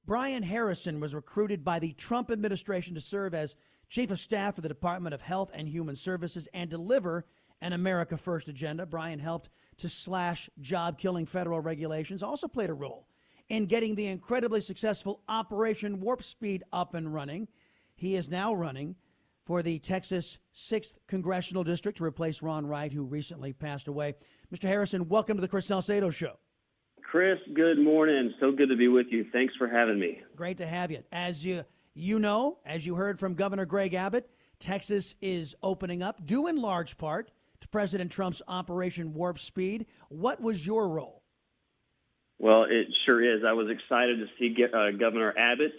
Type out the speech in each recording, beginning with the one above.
Brian Harrison was recruited by the Trump administration to serve as Chief of Staff for the Department of Health and Human Services and deliver an America First agenda. Brian helped to slash job-killing federal regulations, also played a role in getting the incredibly successful Operation Warp Speed up and running. He is now running for the Texas 6th Congressional District to replace Ron Wright, who recently passed away. Mr. Harrison, welcome to the Chris Salcedo Show. Chris, good morning. So good to be with you. Thanks for having me. Great to have you. As you know, as you heard from Governor Greg Abbott, Texas is opening up, due in large part to President Trump's Operation Warp Speed. What was your role? Well, it sure is. I was excited to see Governor Abbott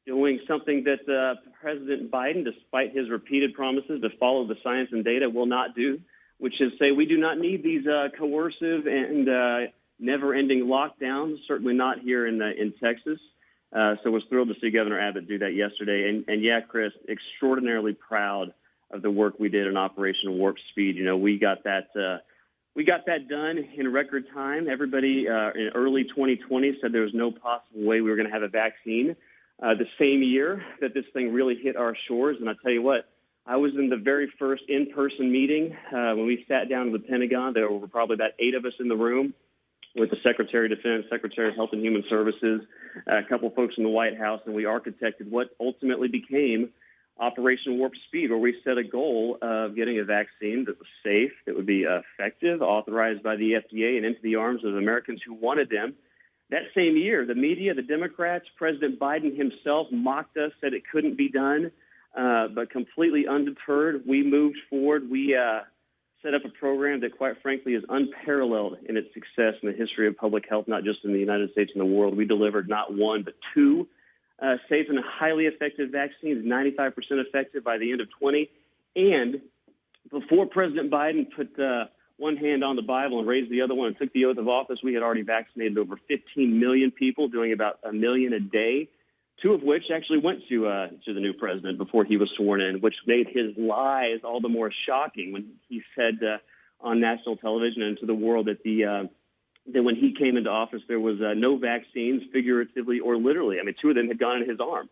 doing something that President Biden, despite his repeated promises to follow the science and data, will not do, which is say we do not need these coercive and never-ending lockdowns, certainly not here in Texas. So I was thrilled to see Governor Abbott do that yesterday. And yeah, Chris, extraordinarily proud of the work we did in Operation Warp Speed. You know, we got that done in record time. Everybody in early 2020 said there was no possible way we were going to have a vaccine. The same year that this thing really hit our shores. And I tell you what, I was in the very first in-person meeting when we sat down in the Pentagon. There were probably about 8 of us in the room with the Secretary of Defense, Secretary of Health and Human Services, a couple folks in the White House, and we architected what ultimately became Operation Warp Speed, where we set a goal of getting a vaccine that was safe, that would be effective, authorized by the FDA, and into the arms of Americans who wanted them. That same year, the media, the Democrats, President Biden himself mocked us, said it couldn't be done, but completely undeterred, we moved forward. We set up a program that, quite frankly, is unparalleled in its success in the history of public health, not just in the United States and the world. We delivered not one, but 2 safe and highly effective vaccines, 95% effective by the end of 20. And before President Biden put one hand on the Bible and raised the other one and took the oath of office, we had already vaccinated over 15 million people, doing about 1 million a day, 2 of which actually went to the new president before he was sworn in, which made his lies all the more shocking when he said on national television and to the world that that when he came into office there was no vaccines, figuratively or literally. I mean, 2 of them had gone in his arm.